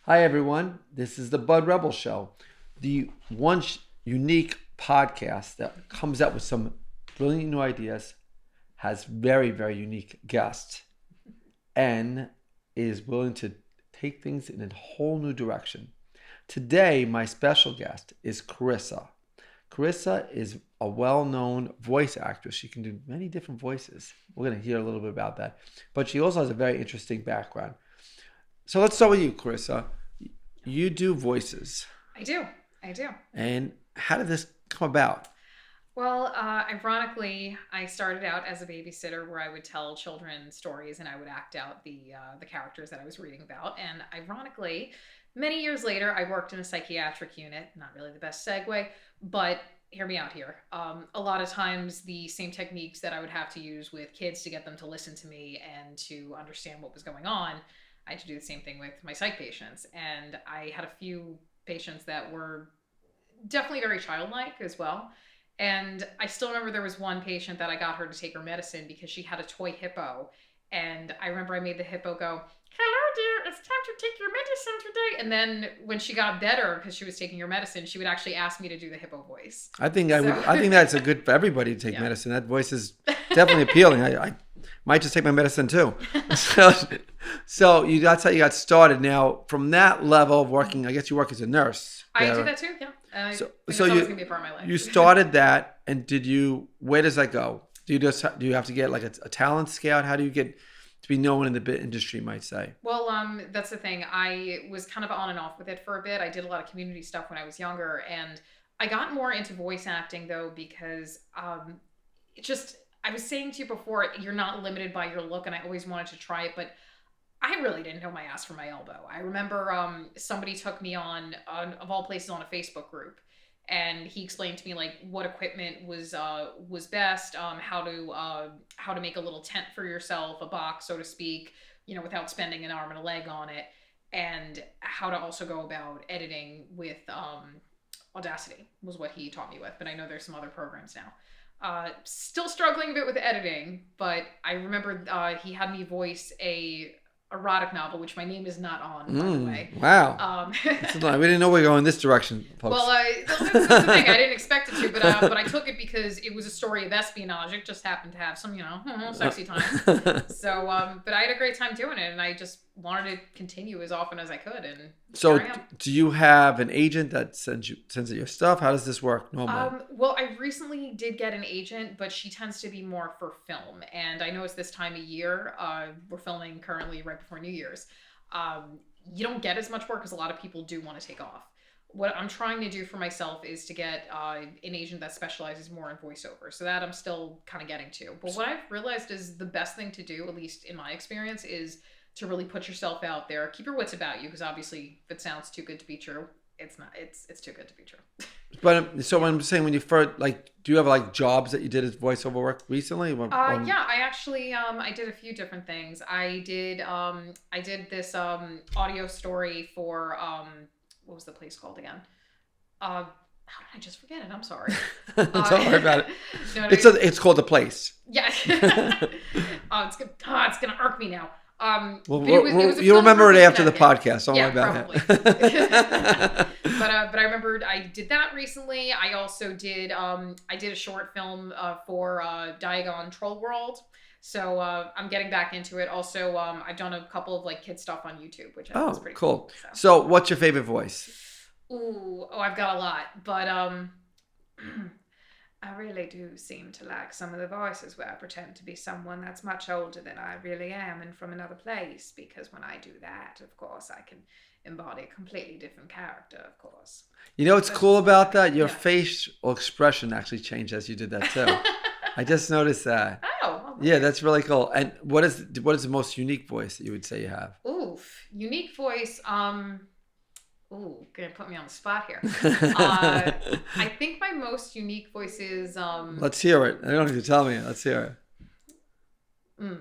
Hi, everyone. This is the Bud Rebel Show, the one unique podcast that comes up with some brilliant new ideas, has very, very unique guests, and is willing to take things in a whole new direction. Today, my special guest is Carissa. Carissa is a well-known voice actress. She can do many different voices. We're going to hear a little bit about that. But she also has a very interesting background. So let's start with you, Carissa. You do voices. I do. I do. And how did this come about? Well, ironically, I started out as a babysitter where I would tell children stories and I would act out the characters that I was reading about. And ironically, many years later, I worked in a psychiatric unit. Not really the best segue, but hear me out here. A lot of times, the same techniques that I would have to use with kids to get them to listen to me and to understand what was going on, I had to do the same thing with my psych patients. And I had a few patients that were definitely very childlike as well. And I still remember there was one patient that I got her to take her medicine because she had a toy hippo. And I remember I made the hippo go, "Hello, dear, it's time to take your medicine today." And then when she got better because she was taking her medicine, she would actually ask me to do the hippo voice. I think I think that's a good for everybody to take medicine. That voice is definitely appealing. I might just take my medicine too. So that's how you got started. Now, from that level of working, I guess you work as a nurse. I do that too, yeah. So it's you always gonna be a part of my life. You started that, and where does that go? Do you have to get like a talent scout? How do you get to be known in the industry, you might say? Well, that's the thing. I was kind of on and off with it for a bit. I did a lot of community stuff when I was younger, and I got more into voice acting though because it just. I was saying to you before, you're not limited by your look, and I always wanted to try it, but I really didn't know my ass from my elbow. I remember somebody took me on, of all places, on a Facebook group, and he explained to me like what equipment was best, how to make a little tent for yourself, a box, so to speak, without spending an arm and a leg on it, and how to also go about editing with Audacity was what he taught me with. But I know there's some other programs now. Still struggling a bit with editing, but I remember he had me voice a erotic novel, which my name is not on, by the way. Wow. We didn't know we were going this direction, folks. Well, that's the thing. I didn't expect it to, but I took it because it was a story of espionage. It just happened to have some, sexy time. So, but I had a great time doing it, and I just wanted to continue as often as I could. And so, do you have an agent that sends you your stuff? How does this work normally? Well, I recently did get an agent, but she tends to be more for film. And I know it's this time of year. We're filming currently right before New Year's. You don't get as much work because a lot of people do want to take off. What I'm trying to do for myself is to get an agent that specializes more in voiceover. So that I'm still kind of getting to. But what I've realized is the best thing to do, at least in my experience, is to really put yourself out there. Keep your wits about you, because obviously if it sounds too good to be true, it's not. It's too good to be true. But so I'm saying, when you first, do you have jobs that you did as voiceover work recently? Yeah, I actually I did a few different things. I did this audio story for what was the place called again? How did I just forget it? I'm sorry. Don't worry about it. No, it's called The Place. Yeah. It's gonna irk me now. You'll remember it after the podcast. Don't worry about it. But I remembered I did that recently. I also did a short film for Diagon Troll World. So I'm getting back into it. Also, I've done a couple of kid stuff on YouTube, which I think is pretty cool. So what's your favorite voice? I've got a lot, but I really do seem to like some of the voices where I pretend to be someone that's much older than I really am and from another place, because when I do that, of course, I can embody a completely different character, of course. You know what's cool about that? Your facial expression actually changed as you did that too. I just noticed that. Oh. Yeah, that's really cool. And what is the most unique voice that you would say you have? Unique voice. Gonna put me on the spot here. I think my most unique voice is Let's hear it. I don't need to tell me. Let's hear it.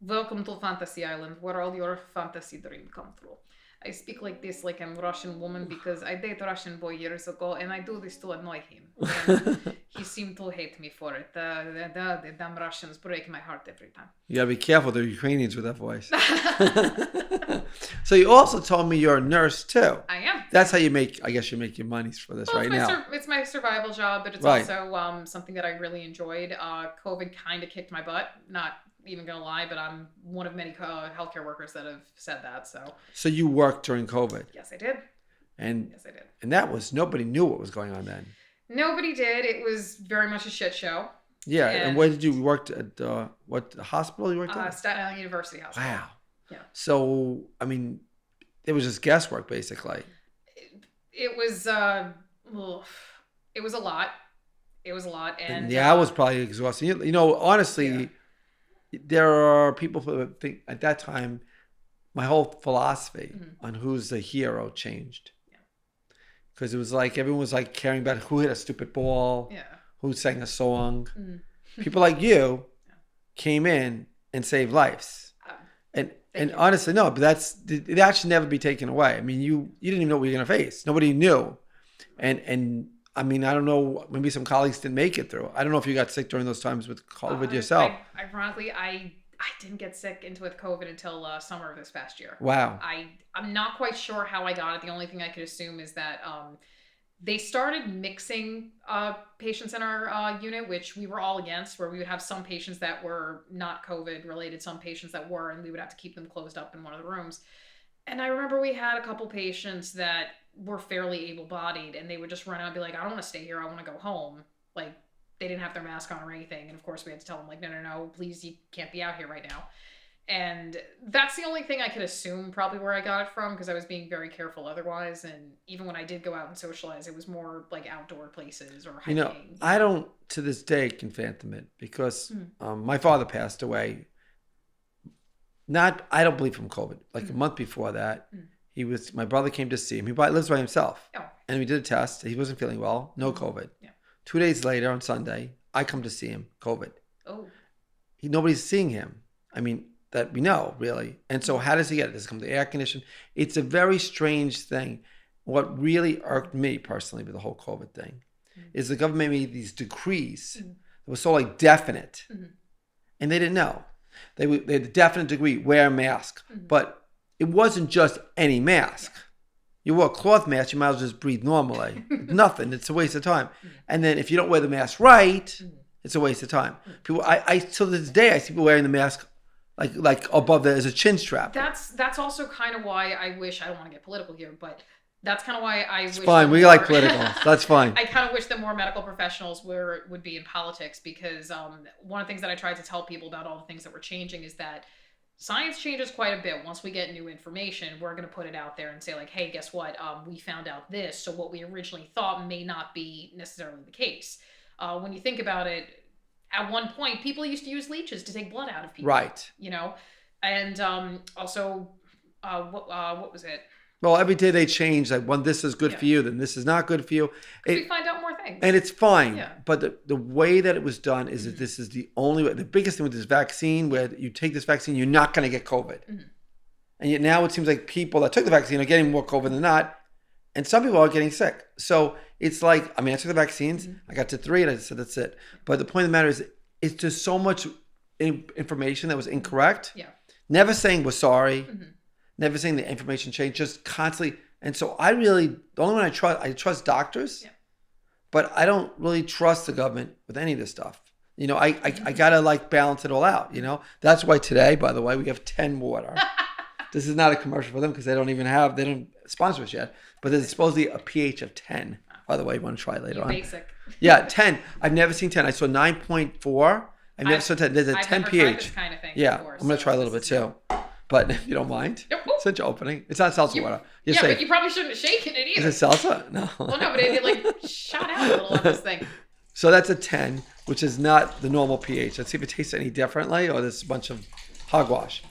Welcome to Fantasy Island, where all your fantasy dreams come true. I speak like this like I'm a Russian woman because I dated a Russian boy years ago, and I do this to annoy him. And He seemed to hate me for it. The damn Russians break my heart every time. You gotta be careful, the Ukrainians with that voice. So you also told me you're a nurse too. I am. That's how you make, I guess you make your monies for this right now. It's my survival job, but it's Right. also something that I really enjoyed. COVID kind of kicked my butt. Not even gonna lie, but I'm one of many healthcare workers that have said that. So you worked during COVID. Yes, I did. And Yes, I did. and that was, nobody knew what was going on then. Nobody did. It was very much a shit show. Yeah. And where did you work at? What hospital you worked at? Staten Island University Hospital. Wow. Yeah. So I mean, it was just guesswork basically. It was it was a lot. It was a lot, and the hours probably exhausting. You know, honestly, there are people who think at that time, my whole philosophy on who's the hero changed. Because it was like everyone was like caring about who hit a stupid ball, who sang a song. People like you came in and saved lives. And honestly, no, but that should never be taken away. I mean, you didn't even know what you were going to face. Nobody knew. And I mean, I don't know, maybe some colleagues didn't make it through. I don't know if you got sick during those times with COVID yourself. Ironically, I didn't get sick with COVID until summer of this past year. Wow. I'm not quite sure how I got it. The only thing I could assume is that they started mixing patients in our unit, which we were all against, where we would have some patients that were not COVID related, some patients that were, and we would have to keep them closed up in one of the rooms. And I remember we had a couple patients that were fairly able-bodied, and they would just run out and be like, I don't want to stay here, I want to go home. Like, they didn't have their mask on or anything. And of course we had to tell them like, no, please, you can't be out here right now. And that's the only thing I could assume probably where I got it from, because I was being very careful otherwise. And even when I did go out and socialize, it was more like outdoor places or hiking. You know, I don't to this day can fathom it because my father passed away. I don't believe from COVID. Like a month before that, my brother came to see him. He lives by himself. Oh. And we did a test. He wasn't feeling well. No COVID. Yeah. 2 days later on Sunday, I come to see him. COVID. Oh. Nobody's seeing him. I mean, that we know, really. And so how does he get it? Does it come to the air condition? It's a very strange thing. What really irked me personally with the whole COVID thing is the government made these decrees that were so like definite. And they didn't know. They had a definite degree, wear a mask. But it wasn't just any mask. You wore a cloth mask, you might as well just breathe normally. Nothing. It's a waste of time. And then if you don't wear the mask right, it's a waste of time. People, I to this day, I see people wearing the mask like above there as a chin strap. That's also kind of why I wish, I don't want to get political here, but that's kind of why I wish. It's fine. We like political. That's fine. I kind of wish that more medical professionals would be in politics, because one of the things that I tried to tell people about all the things that were changing is that science changes quite a bit. Once we get new information, we're going to put it out there and say like, hey, guess what? We found out this. So what we originally thought may not be necessarily the case. When you think about it, at one point, people used to use leeches to take blood out of people. Right. You know? And also, what was it? Well, every day they change. Like, when this is good for you, then this is not good for you. We find out more things. And it's fine. Yeah. But the way that it was done is that this is the only way. The biggest thing with this vaccine, where you take this vaccine, you're not going to get COVID. And yet now it seems like people that took the vaccine are getting more COVID than not. And some people are getting sick. So it's like, I mean, I took the vaccines. I got to 3 and I said, that's it. But the point of the matter is, it's just so much information that was incorrect. Yeah. Never saying we're sorry. Never saying the information changed. Just constantly. And so the only one I trust doctors. Yeah. But I don't really trust the government with any of this stuff. You know, I got to like balance it all out, you know. That's why today, by the way, we have 10 water. This is not a commercial for them because they don't sponsor us yet. But there's supposedly a pH of 10. By the way, you want to try it later on. Basic. Yeah, 10. I've never seen 10. I saw 9.4. I've never saw 10. There's a 10 pH. Tried this kind of thing before, I'm going to try a little bit too. But if you don't mind, since you're opening. It's not salsa water. You're safe. But you probably shouldn't have shaken it either. Is it salsa? No. Well, no, but it like shot out a little on this thing. So that's a 10, which is not the normal pH. Let's see if it tastes any differently or there's a bunch of hogwash.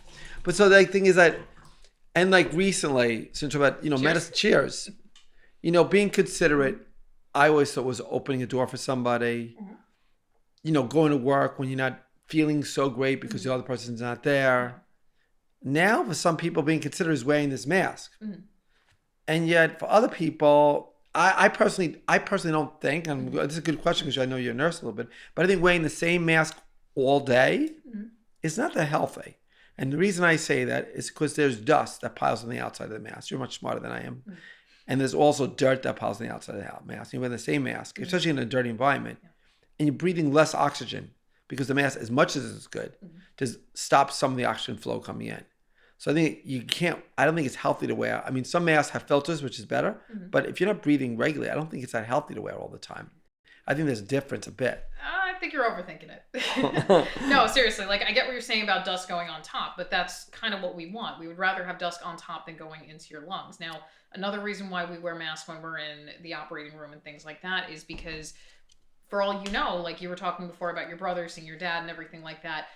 But so the thing is that, and like recently, since we're about, medicine, cheers, being considerate, I always thought was opening a door for somebody, going to work when you're not feeling so great because the other person's not there. Now, for some people, being considerate is wearing this mask. And yet, for other people, I personally don't think, and this is a good question because I know you're a nurse a little bit, but I think wearing the same mask all day is not that healthy. And the reason I say that is because there's dust that piles on the outside of the mask. You're much smarter than I am. And there's also dirt that piles on the outside of the mask. You wear the same mask, especially in a dirty environment, and you're breathing less oxygen because the mask, as much as it's good, just stops some of the oxygen flow coming in. So I think I don't think it's healthy to wear. I mean, some masks have filters, which is better, but if you're not breathing regularly, I don't think it's that healthy to wear all the time. I think there's a difference a bit. I think you're overthinking it. No, seriously, like I get what you're saying about dust going on top, but that's kind of what we want. We would rather have dust on top than going into your lungs. Now, another reason why we wear masks when we're in the operating room and things like that is because, for all you know, like you were talking before about your brother seeing your dad and everything like that,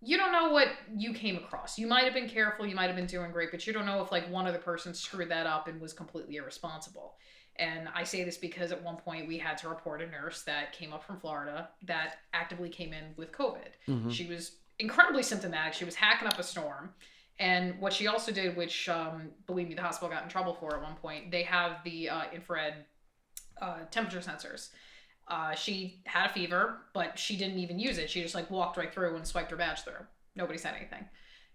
you don't know what you came across. You might have been careful, you might have been doing great, but you don't know if like one other person screwed that up and was completely irresponsible. And I say this because at one point we had to report a nurse that came up from Florida that actively came in with COVID. She was incredibly symptomatic. She was hacking up a storm. And what she also did, which, believe me, the hospital got in trouble for at one point, they have the infrared temperature sensors. She had a fever, but she didn't even use it. She just like walked right through and swiped her badge through. Nobody said anything.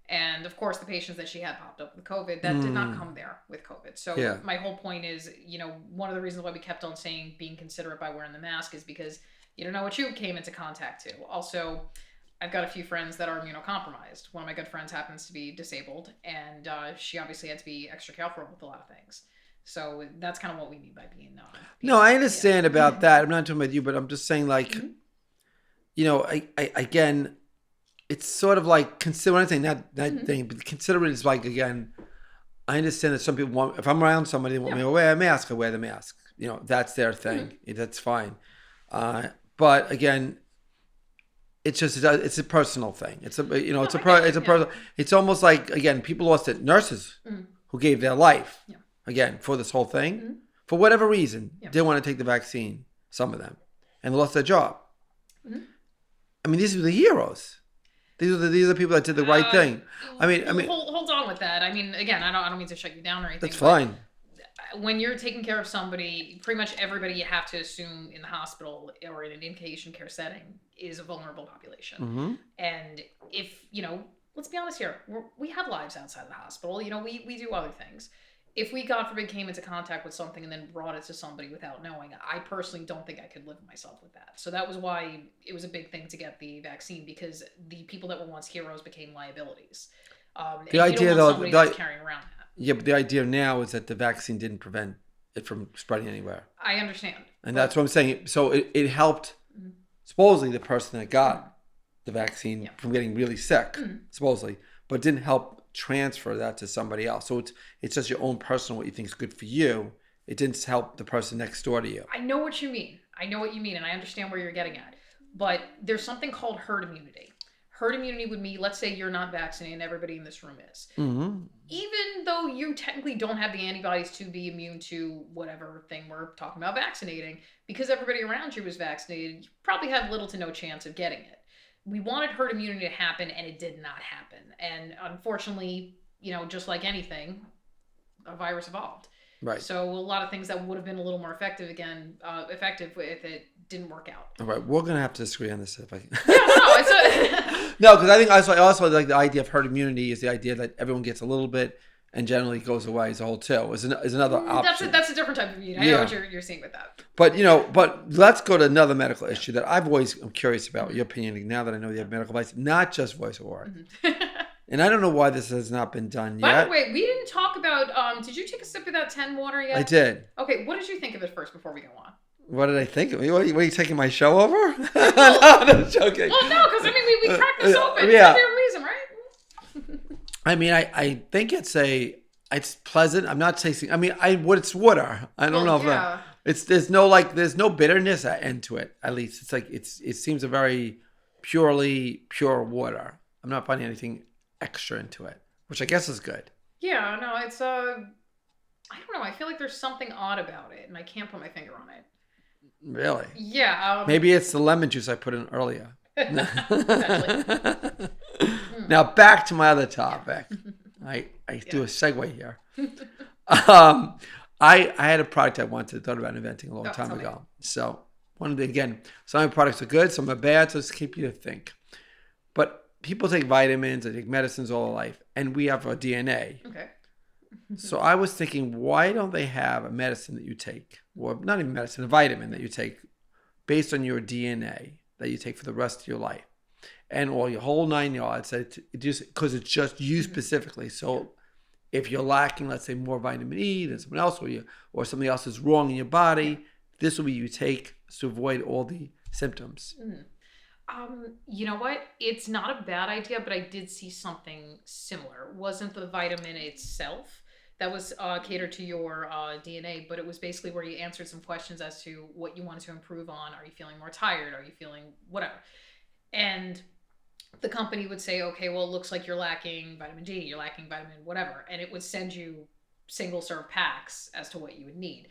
And of course, the patients that she had popped up with COVID, that did not come there with COVID. So my whole point is, one of the reasons why we kept on saying being considerate by wearing the mask is because you don't know what you came into contact to. Also, I've got a few friends that are immunocompromised. One of my good friends happens to be disabled, and she obviously had to be extra careful with a lot of things. So that's kind of what we mean by being no, I understand about that. I'm not talking about you, but I'm just saying, like, I again, it's sort of like consider one thing, not that thing, but consider it is like, again, I understand that some people want, if I'm around somebody, they want me to wear a mask, I wear the mask. That's their thing. That's fine. But again, it's a personal thing. It's personal. It's almost like, again, people lost it. Nurses who gave their life, again, for this whole thing, for whatever reason, didn't want to take the vaccine, some of them, and lost their job. I mean, these are the heroes. These are the people that did the right thing. I mean, hold on with that. I mean, again, I don't mean to shut you down or anything. That's fine. When you're taking care of somebody, pretty much everybody you have to assume in the hospital or in an inpatient care setting is a vulnerable population. And if, let's be honest here, we have lives outside of the hospital. We do other things. If we, God forbid, came into contact with something and then brought it to somebody without knowing, I personally don't think I could live myself with that. So that was why it was a big thing to get the vaccine, because the people that were once heroes became liabilities. The idea, though, that's carrying around that. Yeah, but the idea now is that the vaccine didn't prevent it from spreading anywhere. I understand. And that's what I'm saying. So it helped, supposedly, the person that got the vaccine from getting really sick, supposedly, but it didn't help transfer that to somebody else. So it's just your own personal, what you think is good for you. It didn't help the person next door to you. I know what you mean. And I understand where you're getting at. But there's something called herd immunity. Herd immunity would mean, let's say you're not vaccinated and everybody in this room is. Even though you technically don't have the antibodies to be immune to whatever thing we're talking about vaccinating, because everybody around you was vaccinated, you probably have little to no chance of getting it. We wanted herd immunity to happen, and it did not happen. And unfortunately, just like anything, a virus evolved. Right. So a lot of things that would have been a little more effective if it didn't work out. All right, we're gonna have to disagree on this if I can. It's no, because I think I also like the idea of herd immunity is the idea that everyone gets a little bit and generally goes away as a whole too. Is another option. That's a different type of immunity. I know what you're seeing with that. But let's go to another medical issue that I'm curious about your opinion now that I know you have medical advice, not just voice of word. And I don't know why this has not been done yet. By the way, we didn't talk about, did you take a sip of that 10 water yet? I did. Okay, what did you think of it first before we go on? What did I think? What are you taking my show over? No, I'm joking. Well, no, because we cracked this open. Yeah. There's a reason, right? I mean, I think it's pleasant. I'm not tasting, it's water. I don't know if there's no bitterness end to it. At least it's like, it seems a very pure water. I'm not finding anything extra into it, which I guess is good. Yeah, no, it's I don't know. I feel like there's something odd about it, and I can't put my finger on it. Really? Yeah. Maybe it's the lemon juice I put in earlier. Now back to my other topic. I do a segue here. I had a product I thought about inventing a long time tell me. ago. So again, some of the products are good, some are bad, so it's keep you to think. But people take vitamins, they take medicines all their life, and we have a DNA. Okay. So I was thinking, why don't they have a medicine that you take, or not even medicine, a vitamin that you take based on your DNA that you take for the rest of your life, and all your whole 9 yards. Just because it's just you specifically. So if you're lacking, let's say, more vitamin E than someone else, or something else is wrong in your body, this will be you take to avoid all the symptoms. You know what? It's not a bad idea, but I did see something similar. Wasn't the vitamin itself that was catered to your DNA, but it was basically where you answered some questions as to what you wanted to improve on. Are you feeling more tired? Are you feeling whatever? And the company would say, okay, well, it looks like you're lacking vitamin D, you're lacking vitamin whatever, and it would send you single serve packs as to what you would need.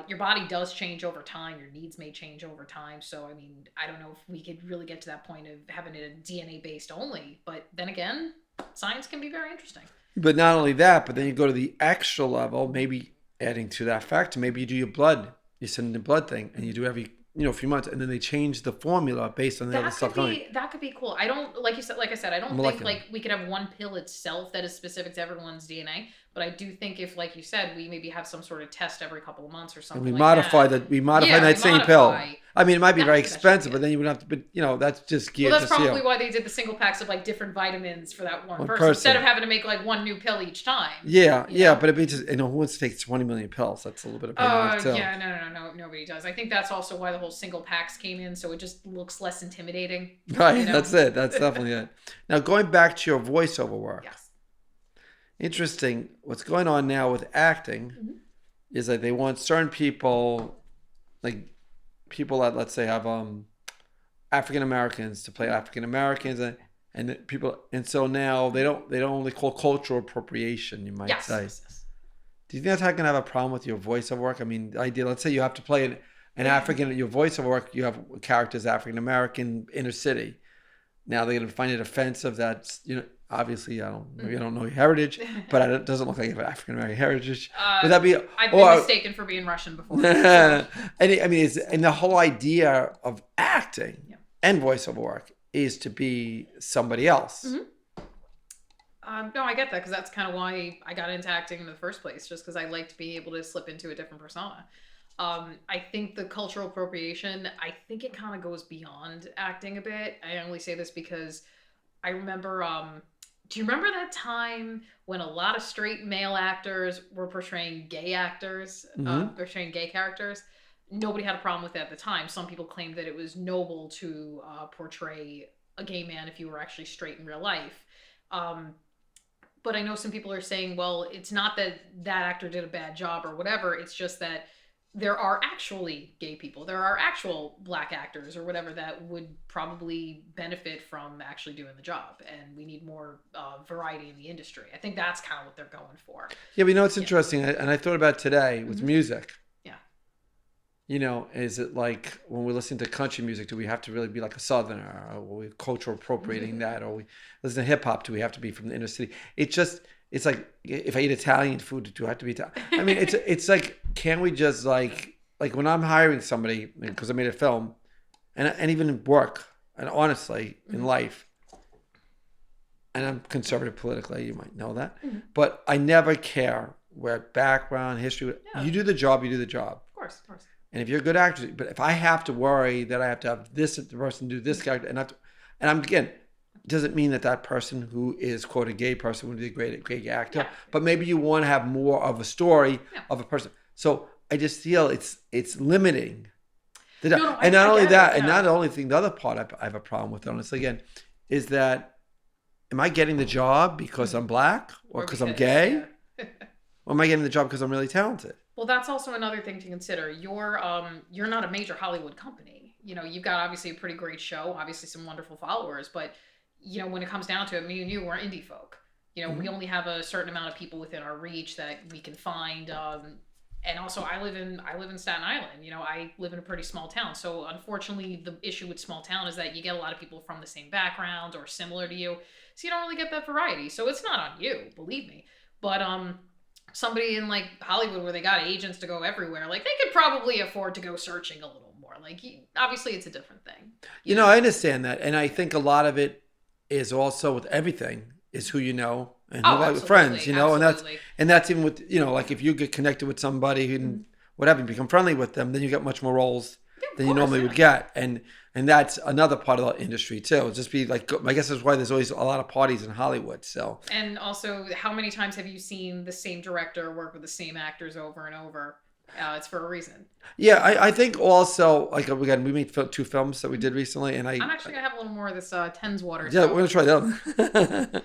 Your body does change over time. Your needs may change over time. So, I mean, I don't know if we could really get to that point of having it DNA based only. But then again, science can be very interesting. But not only that, but then you go to the extra level, maybe adding to that factor, maybe you do your blood, you send in the blood thing, and you do every a few months, and then they change the formula based on the other stuff going. That could be cool. I don't like I said, I don't think like we could have one pill itself that is specific to everyone's DNA. But I do think if, like you said, we maybe have some sort of test every couple of months or something. And we modify that same pill. I mean, it might be very expensive, but then you wouldn't have to. But that's just geared. Well, that's probably why they did the single packs of like different vitamins for that one person instead of having to make like one new pill each time. Yeah, but it'd be just who wants to take 20 million pills? That's a little bit of pain. Yeah, no, nobody does. I think that's also why the whole single packs came in, so it just looks less intimidating. Right, that's it. That's definitely it. Now going back to your voiceover work. Yes. Interesting. What's going on now with acting is that they want certain people, like people that let's say have African Americans to play African Americans, and people, and so now they don't only call cultural appropriation. You might say. Yes. Do you think that's how going to have a problem with your voiceover work? I mean, the idea. Let's say you have to play an African. Your voiceover work, you have characters African American, inner city. Now they're going to find it offensive that obviously, I don't know your heritage, but it doesn't look like you have African American heritage. Would that be? I've been mistaken for being Russian before. And I mean, and the whole idea of acting and voiceover work is to be somebody else. No, I get that because that's kind of why I got into acting in the first place, just because I like to be able to slip into a different persona. I think the cultural appropriation, I think it kind of goes beyond acting a bit. I only say this because I remember, do you remember that time when a lot of straight male actors were portraying gay actors, portraying gay characters? Nobody had a problem with it at the time. Some people claimed that it was noble to portray a gay man if you were actually straight in real life. But I know some people are saying, well, it's not that that actor did a bad job or whatever. It's just that there are actually gay people. There are actual black actors or whatever that would probably benefit from actually doing the job. And we need more variety in the industry. I think that's kind of what they're going for. Yeah, but it's interesting. And I thought about today with music. Yeah. Is it like when we listen to country music, do we have to really be like a Southerner? Or are we cultural appropriating that? Or we listen to hip hop, do we have to be from the inner city? It's like, if I eat Italian food, do I have to be Italian? I mean, it's like, can we just like when I'm hiring somebody, because I made a film, and even in work, and honestly, in life, and I'm conservative politically, you might know that, but I never care where background, history, you do the job, you do the job. Of course. And if you're a good actor, but if I have to worry that I have to have this person do this character, and I'm again, doesn't mean that person who is quote a gay person would be a great actor, but maybe you want to have more of a story of a person. So I just feel it's limiting. And not only that, and not the only thing, the other part I have a problem with, honestly, again, is that am I getting the job because I'm black or because I'm gay? Or am I getting the job because I'm really talented? Well, that's also another thing to consider. You're not a major Hollywood company. You've got obviously a pretty great show, obviously some wonderful followers, but when it comes down to it, me and you, we're indie folk. We only have a certain amount of people within our reach that we can find. And also, I live in Staten Island. I live in a pretty small town. So unfortunately, the issue with small town is that you get a lot of people from the same background or similar to you. So you don't really get that variety. So it's not on you, believe me. But somebody in like Hollywood where they got agents to go everywhere, like they could probably afford to go searching a little more. Like obviously it's a different thing. You know, I understand that, and I think a lot of it is also with everything is who you know and who Oh, like friends, absolutely, you know, absolutely. and that's even with like if you get connected with somebody who Mhm. whatever, you become friendly with them, then you get much more roles Yeah, of than you course, normally yeah. would get, and that's another part of the industry too. Just be like, I guess that's why there's always a lot of parties in Hollywood. So And also, how many times have you seen the same director work with the same actors over and over? It's for a reason. yeah, I think also like again we made two films that we Mhm. did recently, and I'm actually gonna have a little more of this Tens water, yeah, we're so gonna try that.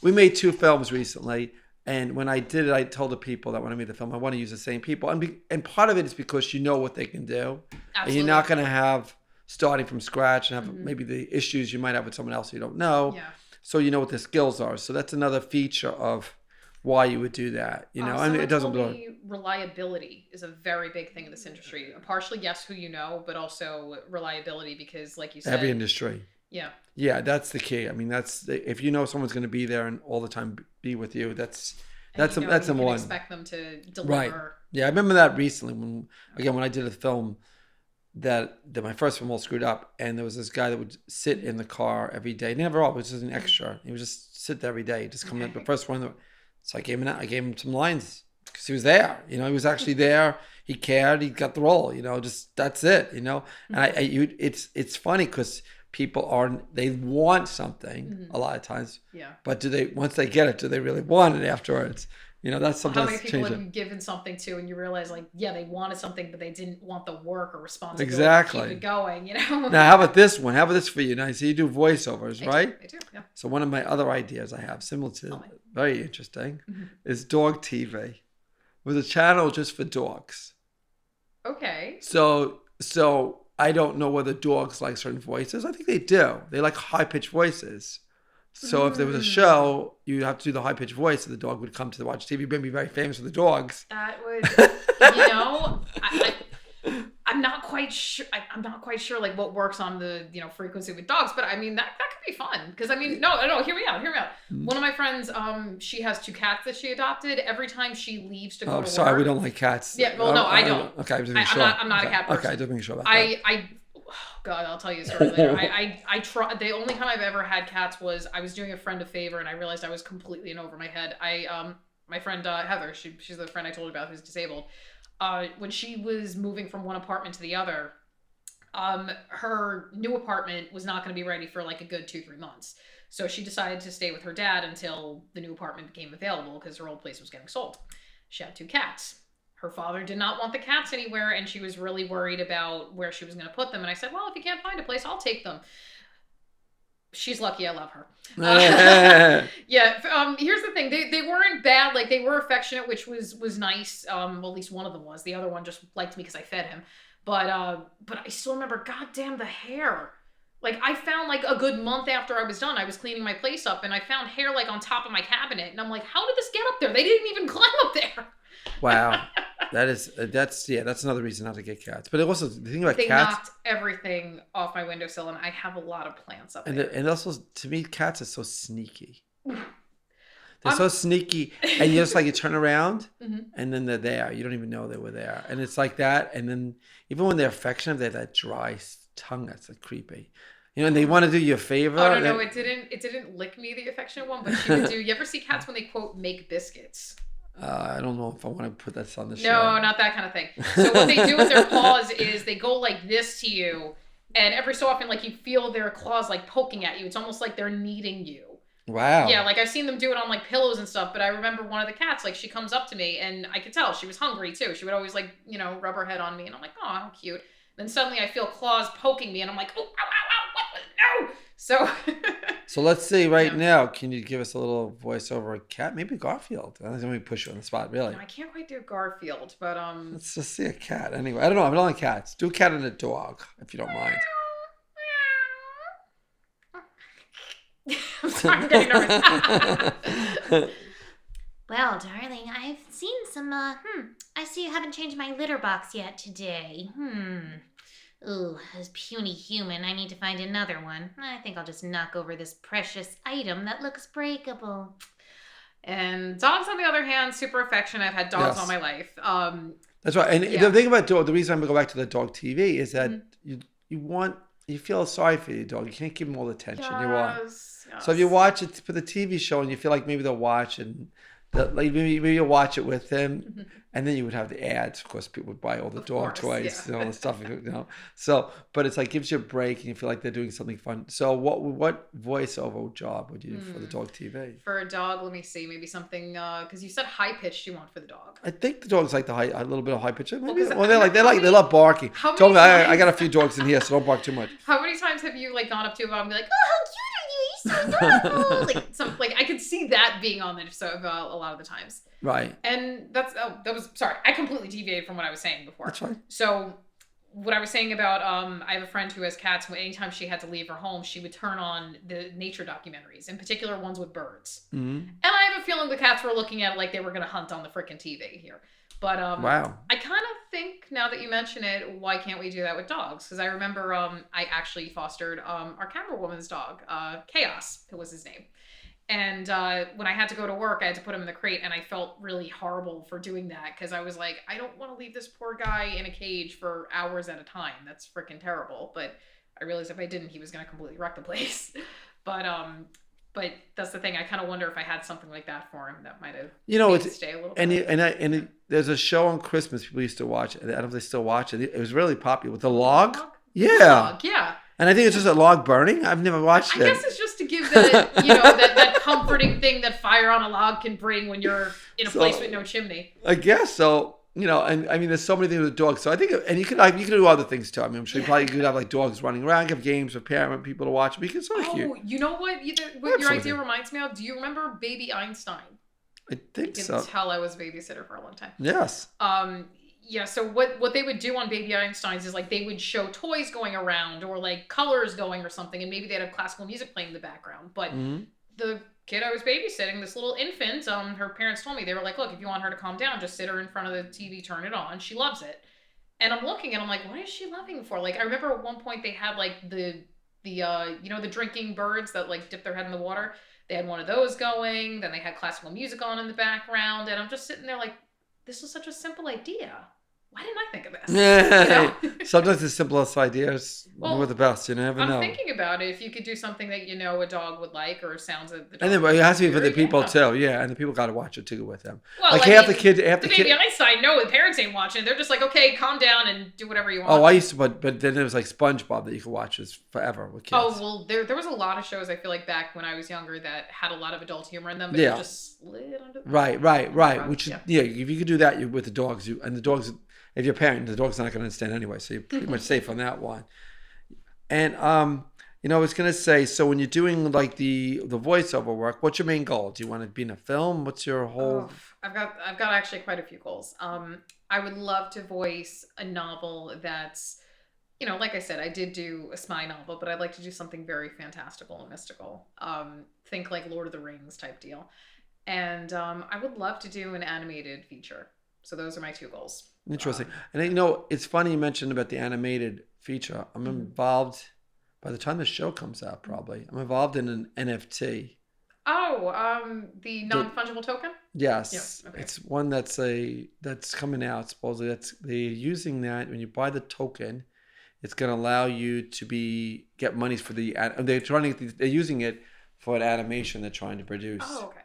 We made two films recently, and when I did it, I told the people that when I made the film, I want to use the same people, and part of it is because you know what they can do, and you're absolutely. not gonna have starting from scratch and have Mhm. maybe the issues you might have with someone else you don't know, Yeah. so you know what their skills are. So that's another feature of why you would do that. You know, I mean, Someone it doesn't told blow. me reliability is a very big thing in this industry. Partially, yes, who you know, but also reliability because, like you Every said, industry. yeah, Yeah, that's the key. I mean, that's if you know someone's going to be there and all the time be with you. and you know That's you number can one. expect them to Right. deliver. Yeah, I remember that recently when I did a film that my first film all screwed up, and there was this guy that would sit in the car every day. Never always, just an extra. He would just sit there every day, just come in. The Okay. first one, so I gave him some lines because he was there. You know, he was actually there. He cared. He got the role. You know, just that's it. You know, and it's funny because people they want something Mhm. a lot of times, Yeah. but once they get it, do they really want it afterwards? You know, that's How many sometimes people change have it. you given something to and you realize like, yeah, they wanted something, but they didn't want the work or responsibility to keep Exactly. it going, you know? Now, how about this one? How about this for you? Now, so you do voiceovers, I do, right? I do, yeah. So one of my other ideas I have, similar Tell to me. very interesting, Mhm. is dog TV with a channel just for dogs. Okay. So I don't know whether dogs like certain voices. I think they do. They like high pitched voices. So if there was a Mm, show, you have to do the high pitched voice, so the dog would come to watch TV. You'd be very famous for the dogs. that would, you know, I'm not quite sure. I'm not quite sure like what works on the frequency with dogs, but I mean that could be fun because I mean no, hear me out, hear me out. One of my friends, she has two cats that she adopted. Every time she leaves to go Oh, to sorry, we work, don't like cats. yeah, well no, I don't. Okay, I was making sure. I'm not a cat Okay, person. just making sure about that. I oh God, I'll tell you a story later. I try. The only time I've ever had cats was I was doing a friend a favor and I realized I was completely in over my head. My friend Heather, she's the friend I told you about who's disabled. When she was moving from one apartment to the other, her new apartment was not going to be ready for like a good 2-3 months. So she decided to stay with her dad until the new apartment became available because her old place was getting sold. She had two cats. Her father did not want the cats anywhere, and she was really worried about where she was going to put them. And I said, well, if you can't find a place, I'll take them. She's lucky. I love her. Yeah. Here's the thing. They weren't bad. Like they were affectionate, which was nice. Well, at least one of them was. The other one just liked me because I fed him. But I still remember. Goddamn the hair. Like I found like a good month after I was done, I was cleaning my place up, and I found hair like on top of my cabinet, and I'm like, how did this get up there? They didn't even climb up there. Wow, that's another reason not to get cats. But also the thing about They cats, knocked everything off my windowsill, and I have a lot of plants up and there. and also to me, cats are so sneaky. They're I'm so sneaky, and you just like you turn around, Mhm. and then they're there. You don't even know they were there, and it's like that. And then even when they're affectionate, they have that dry tongue that's like creepy. You know, and they want to do you a favor. Oh no, and no, then, it didn't lick me the affectionate one, but she would do. You ever see cats when they quote make biscuits? I don't know if I want to put that on the show. No, not that kind of thing. So what they do with their paws is they go like this to you, and every so often, like you feel their claws like poking at you. It's almost like they're kneading you. Wow. Yeah, like I've seen them do it on like pillows and stuff. But I remember one of the cats, like she comes up to me, and I could tell she was hungry too. She would always like rub her head on me, and I'm like, oh, how cute. Then suddenly I feel claws poking me, and I'm like, oh, ow, ow, ow, what? No. So. So let's see right Yeah. now. Can you give us a little voiceover? A cat, maybe Garfield. I don't think we push you on the spot, really. No, I can't quite do Garfield, but Let's just see a cat. Anyway, I don't know. I don't like cats. Do a cat and a dog, if you don't mind. I'm sorry, I'm getting nervous. Well, darling, I've seen some, I see you haven't changed my litter box yet today. Ooh, this puny human. I need to find another one. I think I'll just knock over this precious item that looks breakable. And dogs, on the other hand, super affectionate. I've had dogs Yes. all my life. That's right. And Yeah. the thing about dog, the reason I'm going to go back to the dog TV is that Mhm. you feel sorry for your dog. You can't give them all the attention you want. Yes, So if you yes. watch it for the TV show and you feel like maybe they'll watch and like maybe you'll watch it with them, Mhm. and then you would have the ads. Of course, people would buy all the Of dog course, toys yeah. and all the stuff. So but it's like gives you a break and you feel like they're doing something fun. So what voiceover job would you do for the dog TV? For a dog, let me see, maybe something, because you said high pitched you want for the dog. I think the dogs like a little bit of high pitch. Maybe, 'cause they love barking. how Tell me, many I times- got a few dogs in here, so don't bark too much. How many times have you like gone up to a dog and be like, oh, how cute are you? You're so adorable. like I could see that being on there so a lot of the times. Right. And that was sorry, I completely deviated from what I was saying before. That's fine. So what I was saying about I have a friend who has cats. Anytime she had to leave her home, she would turn on the nature documentaries, in particular ones with birds. Mm-hmm. And I have a feeling the cats were looking at it like they were going to hunt on the freaking TV here. But Wow. I kind of think, now that you mention it, why can't we do that with dogs? Because I remember I actually fostered our camera woman's dog, Chaos, who was his name. And when I had to go to work, I had to put him in the crate, and I felt really horrible for doing that because I was like, I don't want to leave this poor guy in a cage for hours at a time. That's freaking terrible. But I realized if I didn't, he was going to completely wreck the place. But that's the thing. I kind of wonder if I had something like that for him that might have made him stay a little bit. There's a show on Christmas people used to watch. I don't know if they still watch it. It was really popular with the log. Yeah. Dog, yeah. And I think it's just a log burning. I've never watched it. I guess it's just to give that, that comforting thing that fire on a log can bring when you're in a place with no chimney. I guess so. And I mean, there's so many things with dogs. So I think, and you can do other things too. I mean, I'm sure you probably could have like dogs running around, have games for parent people to watch. Because it's so cute. Oh, you know what? What your idea reminds me of? Do you remember Baby Einstein? I think You so. can tell I was a babysitter for a long time. Yes. Yeah, so what they would do on Baby Einsteins is like they would show toys going around or like colors going or something, and maybe they'd have classical music playing in the background. But the kid I was babysitting, this little infant, her parents told me, they were like, look, if you want her to calm down, just sit her in front of the TV, turn it on. She loves it. And I'm looking and I'm like, what is she loving for? Like, I remember at one point they had like the drinking birds that like dip their head in the water. They had one of those going. Then they had classical music on in the background. And I'm just sitting there like, this was such a simple idea. Why didn't I think of this? Yeah. Sometimes the simplest ideas were the best. You never know. I'm thinking about it. If you could do something that a dog would like, or sounds that the dog And then, but it has to be for the would people yeah. too. Yeah, and the people got to watch it too with them. Well, like I half mean, the kid, the Baby Einstein, no, the parents ain't watching. They're just like, okay, calm down and do whatever you want. Oh, I used to, but then there was like SpongeBob that you could watch forever with kids. Oh well, there was a lot of shows I feel like back when I was younger that had a lot of adult humor in them, but Yeah. it just slid under the Right. Which if you could do that, you with the dogs, and the dogs. If you're a parent, the dog's not going to understand anyway, so you're pretty much safe on that one. And I was going to say, so when you're doing like the voiceover work, what's your main goal? Do you want to be in a film? What's your whole? Oh, I've got actually quite a few goals. I would love to voice a novel that's, like I said, I did do a spy novel, but I'd like to do something very fantastical and mystical. Think like Lord of the Rings type deal. And I would love to do an animated feature. So those are my two goals. Interesting. And it's funny you mentioned about the animated feature. I'm involved, by the time the show comes out probably, I'm involved in an NFT. Oh, the non-fungible token? Yes. Yeah, okay. It's one that's coming out supposedly. They're using that when you buy the token, it's going to allow you to get monies for they're using it for an animation they're trying to produce. Oh, okay.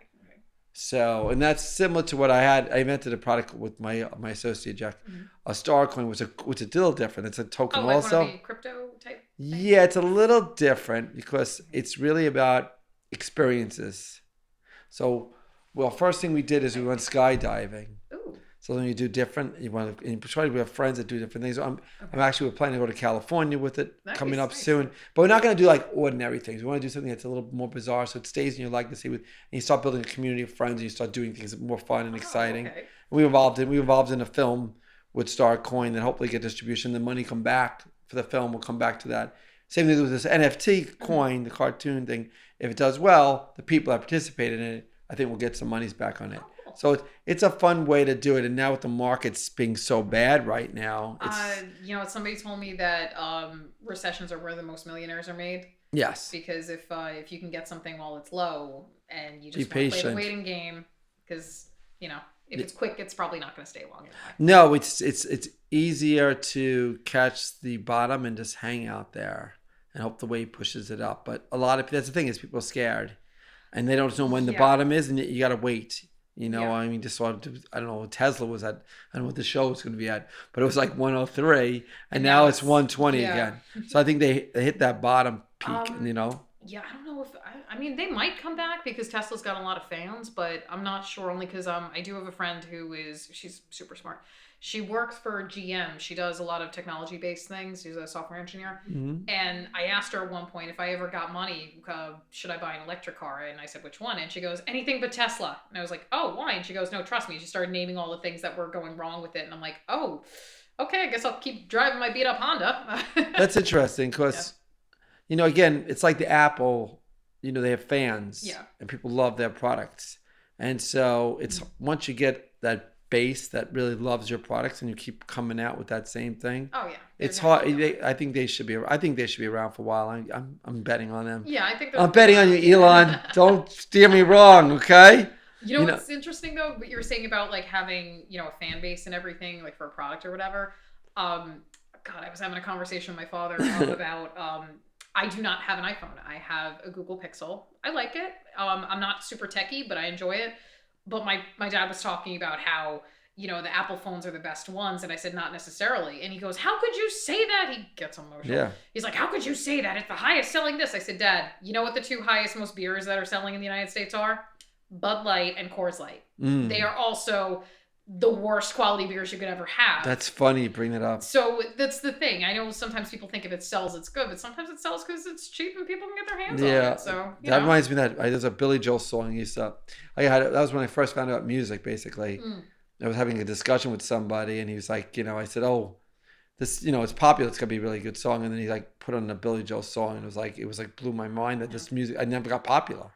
So, and that's similar to what I invented a product with my associate Jack. A star coin, which is a little different. It's a token like also. One of the crypto type things? Yeah, it's a little different because it's really about experiences. So, first thing we did is we went skydiving. Ooh. So then you do different. We have friends that do different things. I'm actually planning to go to California with it coming up soon. But we're not going to do like ordinary things. We want to do something that's a little more bizarre, so it stays in your legacy. And you start building a community of friends, and you start doing things that are more fun and exciting. Okay. We involved in a film with Star Coin that hopefully get distribution. The money come back for the film will come back to that. Same thing with this NFT coin, the cartoon thing. If it does well, the people that participated in it, I think we'll get some monies back on it. So it's a fun way to do it. And now with the markets being so bad right now. Somebody told me that recessions are where the most millionaires are made. Yes. Because if you can get something while it's low and you Be just want to play the patient. waiting game, because if it's quick, it's probably not going to stay long anyway. No, it's easier to catch the bottom and just hang out there and hope the wave pushes it up. But that's the thing, is people are scared and they don't know when the bottom is, and you got to wait. I mean, just I don't know what Tesla was at. I don't know what the show was going to be at, but it was like 103, and now it's 120 again. So I think they hit that bottom peak, Yeah, I don't know if I mean they might come back because Tesla's got a lot of fans, but I'm not sure, only because I do have a friend she's super smart. She works for GM. She does a lot of technology based things. She's a software engineer. Mm-hmm. And I asked her at one point, if I ever got money, should I buy an electric car? And I said, which one? And she goes, anything but Tesla. And I was like, oh, why? And she goes, no, trust me. She started naming all the things that were going wrong with it. And I'm like, oh, okay, I guess I'll keep driving my beat up Honda. That's interesting because, again, it's like the Apple, they have fans and people love their products. And so it's once you get that base that really loves your products and you keep coming out with that same thing. Oh yeah, it's hard. I think they should be around for a while. I'm betting on them. Yeah, I think I'm betting on you, Elon. Don't steer me wrong, okay? What's interesting though, what you were saying about like having a fan base and everything, like for a product or whatever. God, I was having a conversation with my father about I do not have an iPhone. I have a Google Pixel. I like it. I'm not super techie, but I enjoy it. But my dad was talking about how, the Apple phones are the best ones. And I said, not necessarily. And he goes, how could you say that? He gets emotional. Yeah. He's like, how could you say that? It's the highest selling this. I said, Dad, you know what the two highest most beers that are selling in the United States are? Bud Light and Coors Light. They are also the worst quality beers you could ever have. That's funny you bring that up. So that's the thing. I know sometimes people think if it sells, it's good, but sometimes it sells because it's cheap and people can get their hands on it. So that reminds me that there's a Billy Joel song that was when I first found out music. Basically, I was having a discussion with somebody, and he was like, I said, oh, this, it's popular, it's gonna be a really good song, and then he like put on a Billy Joel song, and it was like blew my mind that this music I never got popular.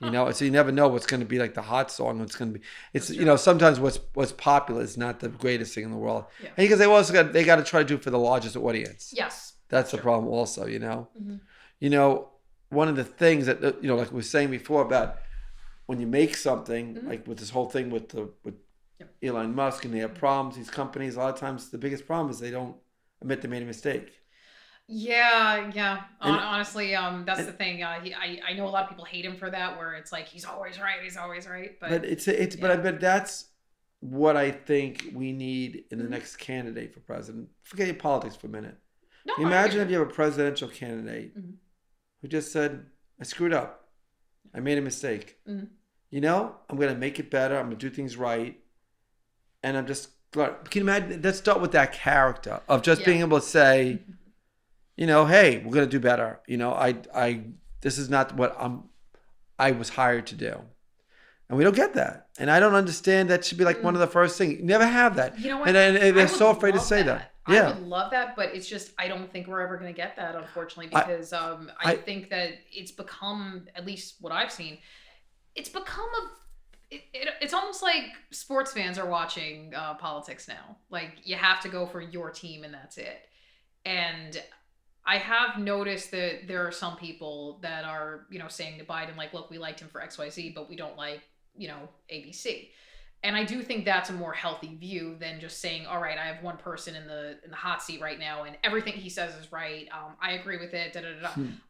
So you never know what's going to be like the hot song. It's going to be, sometimes what's popular is not the greatest thing in the world. Yeah. And because they got to try to do it for the largest audience. Yes. That's the problem also, Mm-hmm. One of the things that, like we were saying before about when you make something, like with this whole thing with Elon Musk and they have problems, these companies, a lot of times the biggest problem is they don't admit they made a mistake. Yeah. Honestly, that's the thing. I know a lot of people hate him for that, where it's like he's always right. But but I bet that's what I think we need in the next candidate for president. Forget your politics for a minute. No, imagine if you have a presidential candidate who just said, "I screwed up. I made a mistake. I'm going to make it better. I'm going to do things right, and I'm just." Can you imagine? Let's start with that character of just being able to say. Hey, we're gonna do better. This is not what I was hired to do, and we don't get that. And I don't understand. That should be like one of the first things. You never have that. You know what? And they're so afraid to say that. Yeah, I would love that, but it's just I don't think we're ever gonna get that, unfortunately, because I think that it's become, at least what I've seen, it's become it's almost like sports fans are watching politics now. Like you have to go for your team, and that's it. And I have noticed that there are some people that are, saying to Biden, like, look, we liked him for XYZ, but we don't like, ABC. And I do think that's a more healthy view than just saying, all right, I have one person in the hot seat right now and everything he says is right. I agree with it.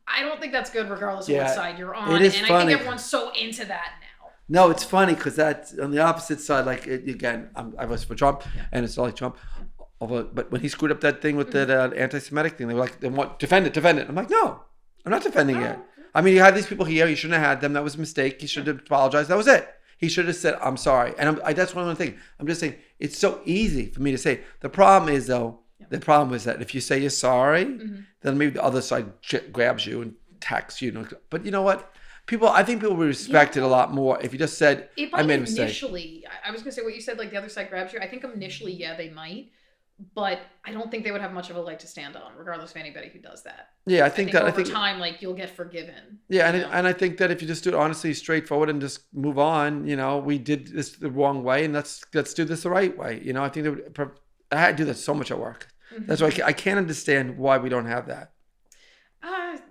I don't think that's good regardless of what side you're on. It is and funny. I think everyone's so into that now. No, it's funny because that's on the opposite side. Like, again, I was for Trump and it's all like Trump. But when he screwed up that thing with that anti-Semitic thing, they were like, they want defend it. I'm like, no, I'm not defending it. I mean, you had these people here. You shouldn't have had them. That was a mistake. He should have apologized. That was it. He should have said, I'm sorry. And that's one of the things. I'm just saying, it's so easy for me to say. The problem is, though, that if you say you're sorry, then maybe the other side grabs you and attacks you. But you know what? I think people would respect it a lot more if you just said, I made a mistake. Initially, I was going to say what you said, like the other side grabs you. I think initially, they might. But I don't think they would have much of a leg to stand on, regardless of anybody who does that. Yeah, I think over time, like you'll get forgiven. Yeah, and I think that if you just do it honestly, straightforward, and just move on, we did this the wrong way, and let's do this the right way. I think I had to do that so much at work. That's why I can't understand why we don't have that.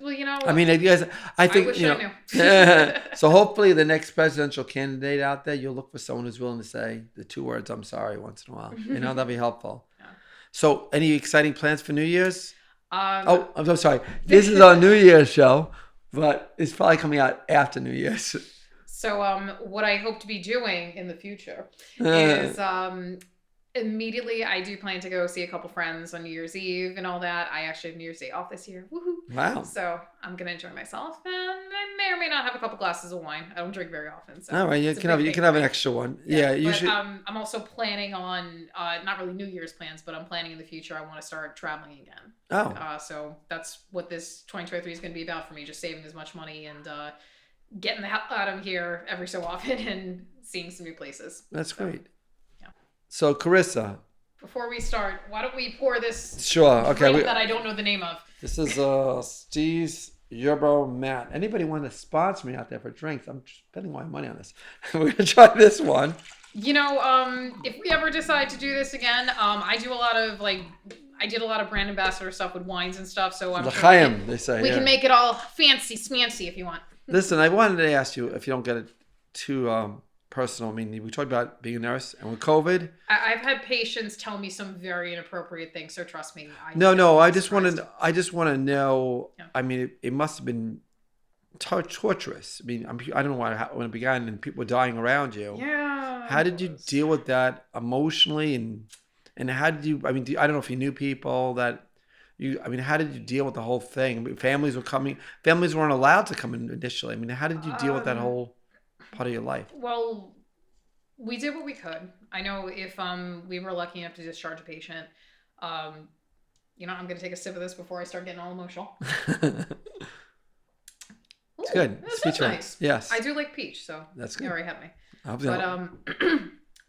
Well, you know, I mean, I guess I think wish you I know. knew. So hopefully, the next presidential candidate out there, you'll look for someone who's willing to say the two words "I'm sorry" once in a while. You know, that'd be helpful. Yeah. So, any exciting plans for New Year's? Um, I'm so sorry. This is our New Year's show, but it's probably coming out after New Year's. so what I hope to be doing in the future Uh, is immediately I do plan to go see a couple friends on New Year's Eve and all that. I actually have New Year's Day off this year. Woohoo! wow. So I'm gonna enjoy myself, and I may or may not have a couple glasses of wine. I don't drink very often, so All right, you it's a can big have thing for an me. extra one. Yeah, you but should. I'm also planning on not really New Year's plans, but I'm planning in the future. I want to start traveling again. Oh, So that's what this 2023 is going to be about for me, just saving as much money and getting the hell out of here every so often and seeing some new places. that's So, great. yeah. So, Carissa, Before we start, why don't we pour this sure. Okay, drink that I don't know the name of? this is Steve's Yerbo Matt. Anybody want to sponsor me out there for drinks? I'm spending my money on this. We're gonna try this one. You know, if we ever decide to do this again, I did a lot of brand ambassador stuff with wines and stuff. So I'm sure L'chaim, they say. we yeah. can make it all fancy smancy if you want. Listen, I wanted to ask you if you don't get it too personal. I mean, we talked about being a nurse and with COVID. I've had patients tell me some very inappropriate things, so trust me. No. I just want to know. Yeah. I mean, it must have been torturous. I mean, I don't know when it began and people were dying around you. Yeah. How did you deal with that emotionally, and how did you? I mean, I don't know if you knew people that you. I mean, how did you deal with the whole thing? I mean, families were coming. Families weren't allowed to come in initially. I mean, how did you deal with that whole part of your life? Well, we did what we could. I know if we were lucky enough to discharge a patient, you know, I'm going to take a sip of this before I start getting all emotional. It's Ooh, good. That's Sweet drink. nice. Yes, I do like peach, so that's you good. already had me. But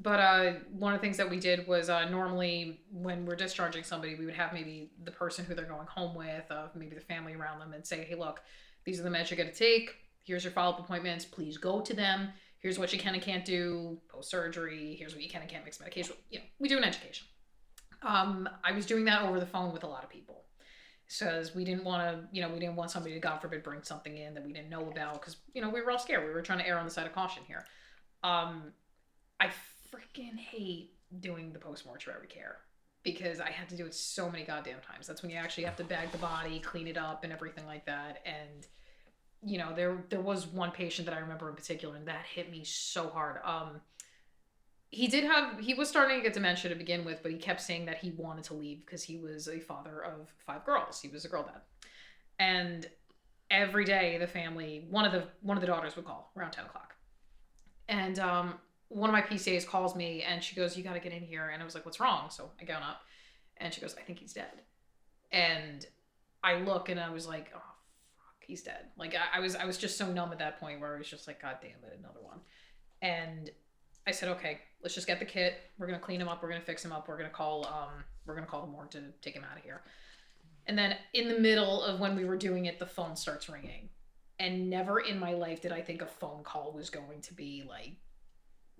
But one of the things that we did was normally when we're discharging somebody, we would have maybe the person who they're going home with, maybe the family around them, and say, hey, look, these are the meds you're going to take. Here's your follow-up appointments. Please go to them. Here's what you can and can't do post-surgery. Here's what you can and can't mix medication. You know, we do an education. I was doing that over the phone with a lot of people. Because we didn't want to, you know, we didn't want somebody to, God forbid, bring something in that we didn't know about. Because, you know, we were all scared. We were trying to err on the side of caution here. I freaking hate doing the post-mortuary care because I had to do it so many goddamn times. That's when you actually have to bag the body, clean it up, and everything like that. And, you know, there was one patient that I remember in particular, and that hit me so hard. He was starting to get dementia to begin with, but he kept saying that he wanted to leave because he was a father of 5 girls. He was a girl dad. And every day the family, one of the daughters would call around 10 o'clock. And one of my PCAs calls me and she goes, you got to get in here. And I was like, what's wrong? So I go up and she goes, I think he's dead. And I look and I was like, oh, fuck, he's dead. Like I was just so numb at that point where I was just like, God damn it, another one. And I said, okay, let's just get the kit. We're going to clean him up. We're going to fix him up. We're going to call the morgue to take him out of here. And then in the middle of when we were doing it, the phone starts ringing. And never in my life did I think a phone call was going to be like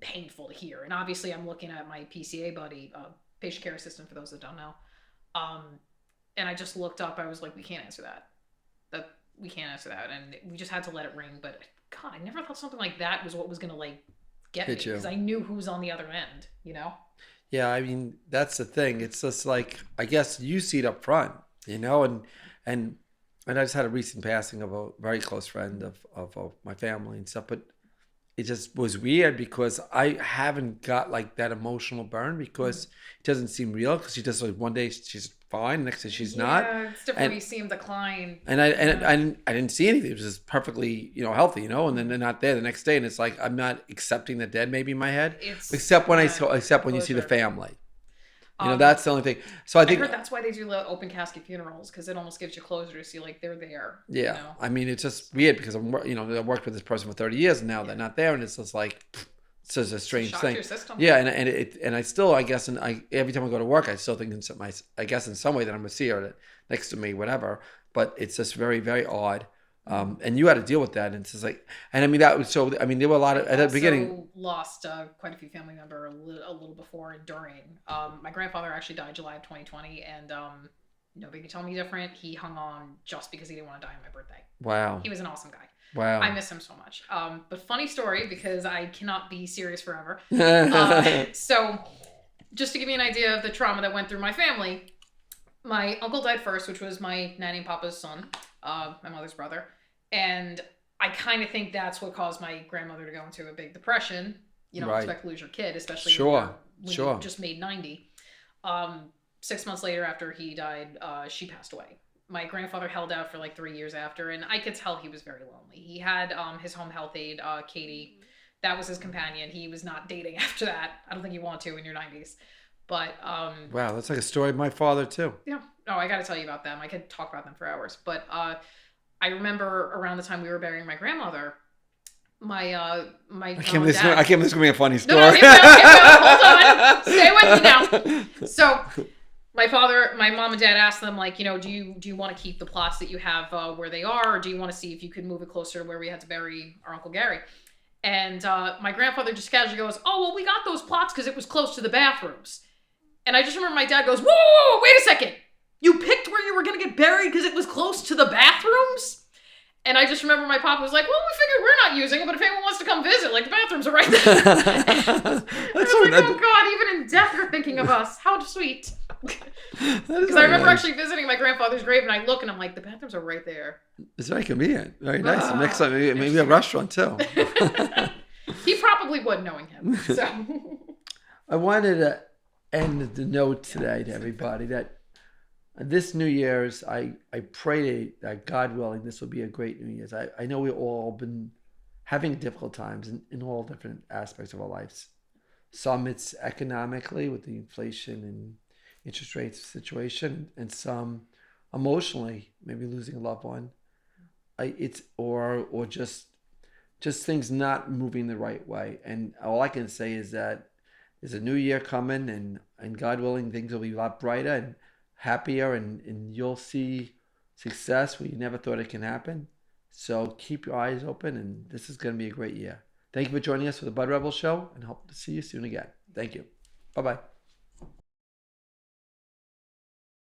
painful to hear. And obviously I'm looking at my PCA buddy, patient care assistant for those that don't know. And I just looked up. I was like, we can't answer that. We can't answer that. And we just had to let it ring. But God, I never thought something like that was what was going to like get me because I knew who was on the other end, you know? Yeah, I mean, that's the thing. It's just like, I guess you see it up front, you know, and I just had a recent passing of a very close friend of my family and stuff, but it just was weird because I haven't got like that emotional burn because it doesn't seem real because she just like one day she's fine, next day she's not. Yeah, it's different when you see him decline. And I didn't see anything. It was just perfectly, you know, healthy, you know, and then they're not there the next day, and it's like I'm not accepting the dead maybe in my head, except when you see the family. You know, that's the only thing. So I think heard that's why they do the open casket funerals because it almost gives you closure to see like they're there. Yeah, you know? I mean, it's just weird because I worked with this person for 30 years and now they're not there, and it's just like it's just a strange Shock thing. your system. Yeah, and I still, I guess, every time I go to work, I still think in some way that I'm gonna see her next to me, whatever. But it's just very, very odd. And you had to deal with that, and it's just like, and I mean that was so. I mean, there were a lot of at the beginning. Lost quite a few family members a little before and during. My grandfather actually died July of 2020, and Nobody could tell me different. He hung on just because he didn't want to die on my birthday. Wow. He was an awesome guy. Wow. I miss him so much. But funny story, because I cannot be serious forever. So just to give you an idea of the trauma that went through my family, my uncle died first, which was my nanny and papa's son, my mother's brother. And I kind of think that's what caused my grandmother to go into a big depression. You don't expect to lose your kid, especially when you just made 90. 6 months later after he died, she passed away. My grandfather held out for like 3 years after, and I could tell he was very lonely. He had his home health aide, Katie. That was his companion. He was not dating after that. I don't think you want to in your 90s. But wow, that's like a story of my father too. Yeah. Oh, I got to tell you about them. I could talk about them for hours. But I remember around the time we were burying my grandmother, my I can't believe this is gonna be a funny story. No, hold on, stay with me now. So my mom and dad asked them, like, do you want to keep the plots that you have where they are, or do you want to see if you could move it closer to where we had to bury our Uncle Gary? And my grandfather just casually goes, "Oh, well, we got those plots because it was close to the bathrooms." And I just remember my dad goes, "Whoa, wait a second! You picked where you were gonna get buried because it was close to the bathrooms?" And I just remember my papa was like, "Well, we figured we're not using it, but if anyone wants to come visit, like, the bathrooms are right there." I was like, "Oh God, even in death you're thinking of us. How sweet." Because I remember actually visiting my grandfather's grave, and I look and I'm like, the bathrooms are right there. It's very convenient. Very nice. Next time, maybe a restaurant too. He probably would, knowing him. So I wanted to end the note today to everybody that this New Year's, I pray that God willing, this will be a great New Year's. I know we've all been having difficult times in all different aspects of our lives. Some it's economically with the inflation and interest rates situation, and some emotionally, maybe losing a loved one. Or just things not moving the right way. And all I can say is that there's a new year coming, and God willing, things will be a lot brighter and happier, and you'll see success where you never thought it can happen. So keep your eyes open, and this is going to be a great year. Thank you for joining us for the Bud Rebel Show, and hope to see you soon again. Thank you. Bye-bye.